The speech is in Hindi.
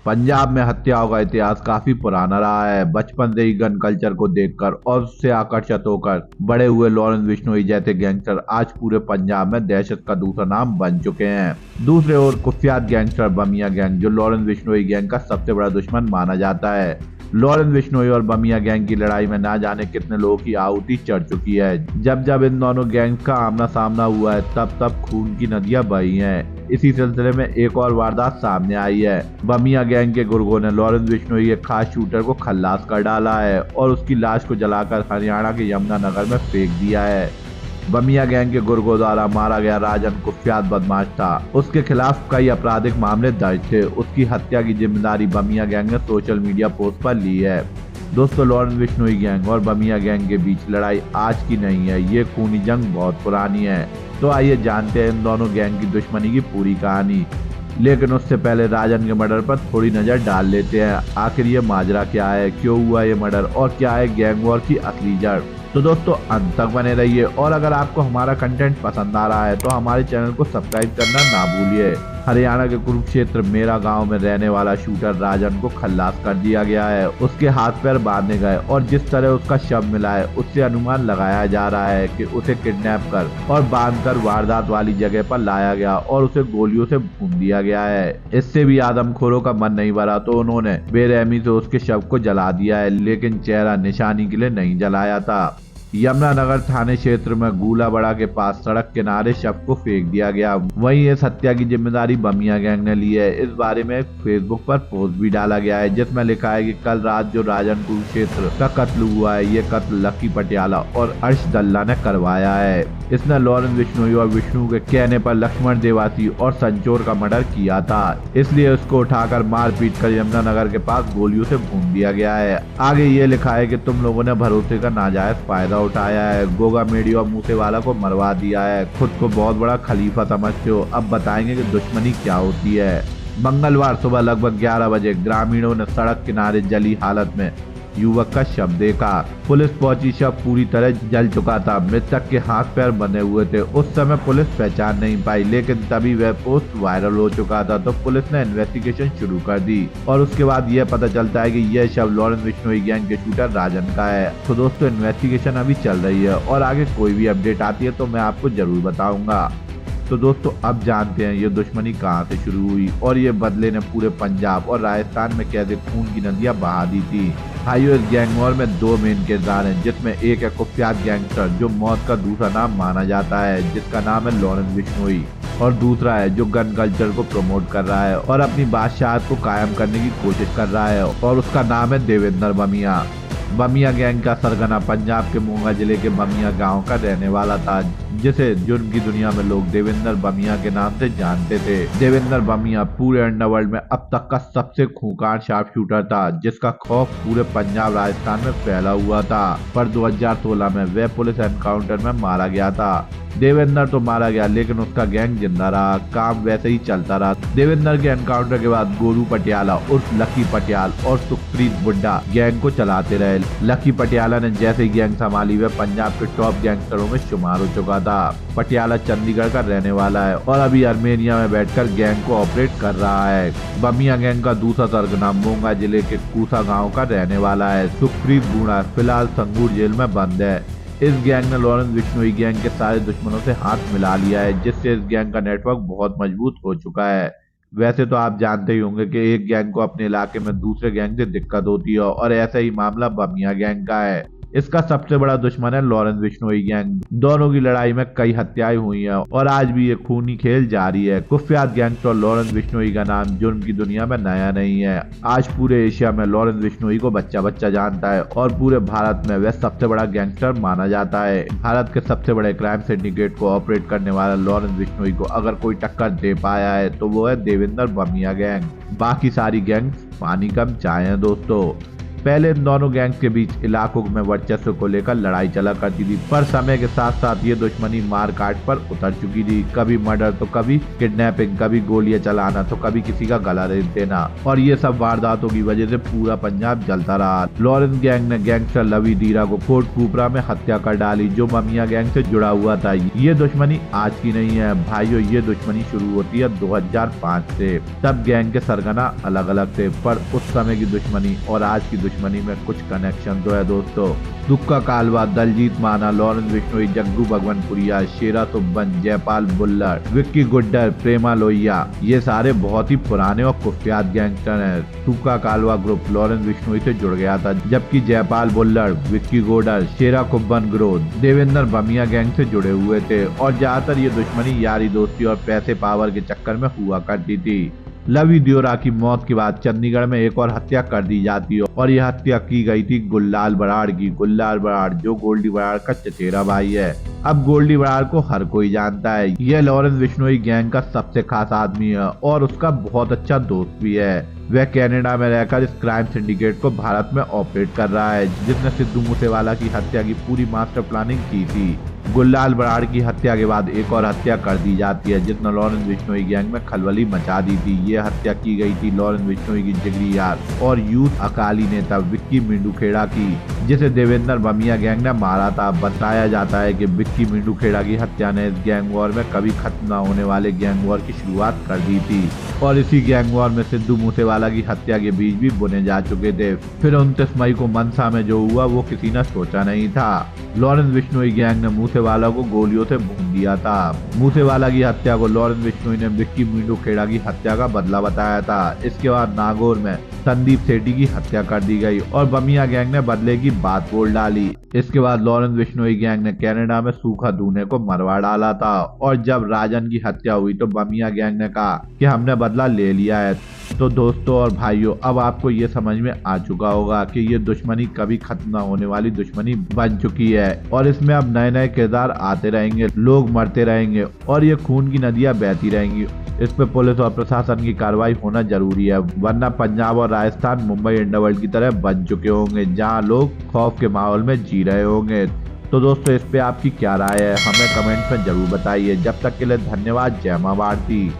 पंजाब में हत्याओं का इतिहास काफी पुराना रहा है। बचपन से ही गन कल्चर को देखकर और उससे आकर्षित होकर बड़े हुए लॉरेंस बिश्नोई जैसे गैंगस्टर आज पूरे पंजाब में दहशत का दूसरा नाम बन चुके हैं। दूसरे ओर कुख्यात गैंगस्टर बमिया गैंग, जो लॉरेंस बिश्नोई गैंग का सबसे बड़ा दुश्मन माना जाता है। लॉरेंस बिश्नोई और बमिया गैंग की लड़ाई में ना जाने कितने लोगों की आहुति चढ़ चुकी है। जब जब इन दोनों गैंग्स का आमना सामना हुआ है, तब तब खून की नदियां बही हैं। इसी सिलसिले में एक और वारदात सामने आई है। बमिया गैंग के गुर्गों ने लॉरेंस बिश्नोई के खास शूटर को खल्लास कर डाला है और उसकी लाश को जलाकर हरियाणा के यमुनानगर में फेंक दिया है। बमिया गैंग के गुर्गों द्वारा मारा गया राजन कुख्यात बदमाश था। उसके खिलाफ कई आपराधिक मामले दर्ज थे। उसकी हत्या की जिम्मेदारी बमिया गैंग ने सोशल मीडिया पोस्ट पर ली है। दोस्तों, लॉरेंस बिश्नोई गैंग और बमिया गैंग के बीच लड़ाई आज की नहीं है। ये खूनी जंग बहुत पुरानी है। तो आइए जानते हैं इन दोनों गैंग की दुश्मनी की पूरी कहानी। लेकिन उससे पहले राजन के मर्डर पर थोड़ी नजर डाल लेते हैं। आखिर ये माजरा क्या है, क्यों हुआ ये मर्डर और क्या है गैंग वॉर की असली जड़। तो दोस्तों, अंत तक बने रहिए और अगर आपको हमारा कंटेंट पसंद आ रहा है तो हमारे चैनल को सब्सक्राइब करना ना भूलिए। हरियाणा के कुरुक्षेत्र मेरा गांव में रहने वाला शूटर राजन को खल्लास कर दिया गया है। उसके हाथ पैर बांधे गए और जिस तरह उसका शव मिला है, उससे अनुमान लगाया जा रहा है कि उसे किडनैप कर और बांधकर वारदात वाली जगह पर लाया गया और उसे गोलियों से भून दिया गया है। इससे भी आदमखोरों का मन नहीं भरा तो उन्होंने बेरहमी से उसके शव को जला दिया है, लेकिन चेहरा निशानी के लिए नहीं जलाया था। यमुनानगर थाने क्षेत्र में गूलाबड़ा के पास सड़क किनारे शव को फेंक दिया गया। वहीं इस हत्या की जिम्मेदारी बमिया गैंग ने ली है। इस बारे में फेसबुक पर पोस्ट भी डाला गया है, जिसमें लिखा है कि कल रात जो राजन कुरुक्षेत्र का कत्ल हुआ है, ये कत्ल लकी पटियाला और अर्श दल्ला ने करवाया है। इसने लॉरेंस बिश्नोई और विष्णु के कहने पर लक्ष्मण देवासी और संचोर का मर्डर किया था, इसलिए उसको उठाकर मार पीट कर यमुनानगर के पास गोलियों से भून दिया गया है। आगे ये लिखा है कि तुम लोगों ने भरोसे का नाजायज फायदा उठाया है, गोगा मेडी और मूसेवाला को मरवा दिया है, खुद को बहुत बड़ा खलीफा समझते हो। अब बताएंगे कि दुश्मनी क्या होती है। मंगलवार सुबह लगभग 11 बजे ग्रामीणों ने सड़क किनारे जली हालत में युवक का शव देखा। पुलिस पहुंची, शव पूरी तरह जल चुका था। मृतक के हाथ पैर बंधे हुए थे। उस समय पुलिस पहचान नहीं पाई, लेकिन तभी वह पोस्ट वायरल हो चुका था तो पुलिस ने इन्वेस्टिगेशन शुरू कर दी और उसके बाद यह पता चलता है कि यह शव लॉरेंस बिश्नोई गैंग के शूटर राजन का है। तो दोस्तों, इन्वेस्टिगेशन अभी चल रही है और आगे कोई भी अपडेट आती है तो मैं आपको जरूर बताऊंगा। तो दोस्तों, अब जानते हैं ये दुश्मनी कहां से शुरू हुई और ये बदले ने पूरे पंजाब और राजस्थान में कैसे खून की नदियां बहा दी थी। भाइयों, इस गैंग वॉर में दो मेन किरदार हैं, जिसमें एक है कुख्यात गैंगस्टर जो मौत का दूसरा नाम माना जाता है, जिसका नाम है लॉरेंस बिश्नोई, और दूसरा है जो गन कल्चर को प्रमोट कर रहा है और अपनी बादशाहत को कायम करने की कोशिश कर रहा है, और उसका नाम है देवेंद्र बमिया। बमिया गैंग का सरगना पंजाब के मोगा जिले के बमिया गांव का रहने वाला था, जिसे जुर्म की दुनिया में लोग देवेंद्र बमिया के नाम से जानते थे। देवेंद्र बमिया पूरे अंडरवर्ल्ड में अब तक का सबसे खूंखार शार्प शूटर था, जिसका खौफ पूरे पंजाब राजस्थान में फैला हुआ था। पर 2016 में वह पुलिस एनकाउंटर में मारा गया था। देवेंद्र तो मारा गया, लेकिन उसका गैंग जिंदा रहा, काम वैसे ही चलता रहा। देवेंद्र के एनकाउंटर के बाद गोरू पटियाला उर्फ लकी पटियाल और सुखप्रीत बुड्ढा गैंग को चलाते रहे। लकी पटियाला ने जैसे ही गैंग संभाली, वह पंजाब के टॉप गैंगस्टरों में शुमार हो चुका था। पटियाला चंडीगढ़ का रहने वाला है और अभी आर्मेनिया में बैठकर गैंग को ऑपरेट कर रहा है। बमिया गैंग का दूसरा सरगना मोगा जिले के कूसा गाँव का रहने वाला है। सुखप्रीत बुड्ढा फिलहाल संगूर जेल में बंद है। इस गैंग ने लॉरेंस बिश्नोई गैंग के सारे दुश्मनों से हाथ मिला लिया है, जिससे इस गैंग का नेटवर्क बहुत मजबूत हो चुका है। वैसे तो आप जानते ही होंगे कि एक गैंग को अपने इलाके में दूसरे गैंग से दिक्कत होती है और ऐसा ही मामला बमिया गैंग का है। इसका सबसे बड़ा दुश्मन है लॉरेंस बिश्नोई गैंग। दोनों की लड़ाई में कई हत्याएं हुई हैं और आज भी ये खूनी खेल जारी है। कुख्यात गैंगस्टर लॉरेंस बिश्नोई का नाम जुर्म की दुनिया में नया नहीं है। आज पूरे एशिया में लॉरेंस बिश्नोई को बच्चा बच्चा जानता है और पूरे भारत में वह सबसे बड़ा गैंगस्टर माना जाता है। भारत के सबसे बड़े क्राइम सिंडिकेट को ऑपरेट करने वाला लॉरेंस बिश्नोई को अगर कोई टक्कर दे पाया है तो वो है देवेंद्र बमिया गैंग। बाकी सारी गैंग पानी कम चाय है दोस्तों। पहले इन दोनों गैंग्स के बीच इलाकों में वर्चस्व को लेकर लड़ाई चला करती थी, पर समय के साथ साथ ये दुश्मनी मार काट पर उतर चुकी थी। कभी मर्डर तो कभी किडनैपिंग, कभी गोलियां चलाना तो कभी किसी का गला रेत देना, और ये सब वारदातों की वजह से पूरा पंजाब जलता रहा। लॉरेंस गैंग ने गैंगस्टर लवी दीरा को कोटकपुरा में हत्या कर डाली, जो बमिया गैंग से जुड़ा हुआ था। ये दुश्मनी आज की नहीं है भाइयों, ये दुश्मनी शुरू होती है 2005 से। तब गैंग के सरगना अलग अलग थे, पर उस समय की दुश्मनी और आज की दुश्मनी में कुछ कनेक्शन तो है दोस्तों। दुक्का कालवा, दलजीत माना, लॉरेंस बिश्नोई, जग्गू भगवानपुरिया, शेरा सुब्बन, जयपाल बुल्लर, विक्की गुड्डर, प्रेमा लोहिया, ये सारे बहुत ही पुराने और कुख्यात गैंगस्टर हैं। दुक्का कालवा ग्रुप लॉरेंस बिश्नोई से जुड़ गया था, जबकि जयपाल बुल्लर, विक्की गुड्डर, शेरा कुब्बन ग्रोथ देवेंद्र बमिया गैंग से जुड़े हुए थे, और ज्यादातर ये दुश्मनी यारी दोस्ती और पैसे पावर के चक्कर में हुआ करती थी। लवी दियोरा की मौत के बाद चंडीगढ़ में एक और हत्या कर दी जाती है, और यह हत्या की गई थी गुल्लाल बराड़ की। गुल्लाल बराड़ जो गोल्डी बराड़ का चचेरा भाई है। अब गोल्डी बराड़ को हर कोई जानता है, यह लॉरेंस बिश्नोई गैंग का सबसे खास आदमी है और उसका बहुत अच्छा दोस्त भी है। वह कनाडा में रहकर इस क्राइम सिंडिकेट को भारत में ऑपरेट कर रहा है, जिसने सिद्धू मूसेवाला की हत्या की पूरी मास्टर प्लानिंग की थी। गुल्लाल बराड़ की हत्या के बाद एक और हत्या कर दी जाती है, जिसने लॉरेंस बिश्नोई गैंग में खलबली मचा दी थी। ये हत्या की गई थी लॉरेंस बिश्नोई की जिगरी यार और यूथ अकाली नेता विक्की मिंडूखेड़ा की, जिसे देवेंद्र बमिया गैंग ने मारा था। बताया जाता है कि विक्की मिंडूखेड़ा की हत्या ने इस गैंग वॉर में कभी खत्म न होने वाले गैंग वॉर की शुरुआत कर दी थी, और इसी गैंग वॉर में सिद्धू मूसेवाला की हत्या के बीज भी बुने जा चुके थे। फिर 29 मई को मनसा में जो हुआ वो किसी ने सोचा नहीं था। लॉरेंस बिश्नोई गैंग ने मूसेवाला को गोलियों से भून दिया था। मूसेवाला की हत्या को लॉरेंस बिश्नोई ने विक्की मिंडूखेड़ा की हत्या का बदला बताया था। इसके बाद नागौर में संदीप सेठी की हत्या कर दी गई और बमिया गैंग ने बदले की बात बोल डाली। इसके बाद लॉरेंस बिश्नोई गैंग ने कनाडा में सूखा दूने को मरवा डाला था, और जब राजन की हत्या हुई तो बमिया गैंग ने कहा कि हमने बदला ले लिया है। तो दोस्तों और भाइयों, अब आपको ये समझ में आ चुका होगा कि ये दुश्मनी कभी खत्म न होने वाली दुश्मनी बन चुकी है, और इसमें अब नए नए किरदार आते रहेंगे, लोग मरते रहेंगे और ये खून की नदियां बहती रहेंगी। इस पे पुलिस और प्रशासन की कार्रवाई होना जरूरी है, वरना पंजाब और राजस्थान मुंबई अंडरवर्ल्ड की तरह बन चुके होंगे, जहां लोग खौफ के माहौल में जी रहे होंगे। तो दोस्तों, इस पे आपकी क्या राय है, हमें कमेंट में जरूर बताइए। जब तक के लिए धन्यवाद। जय मां भारती।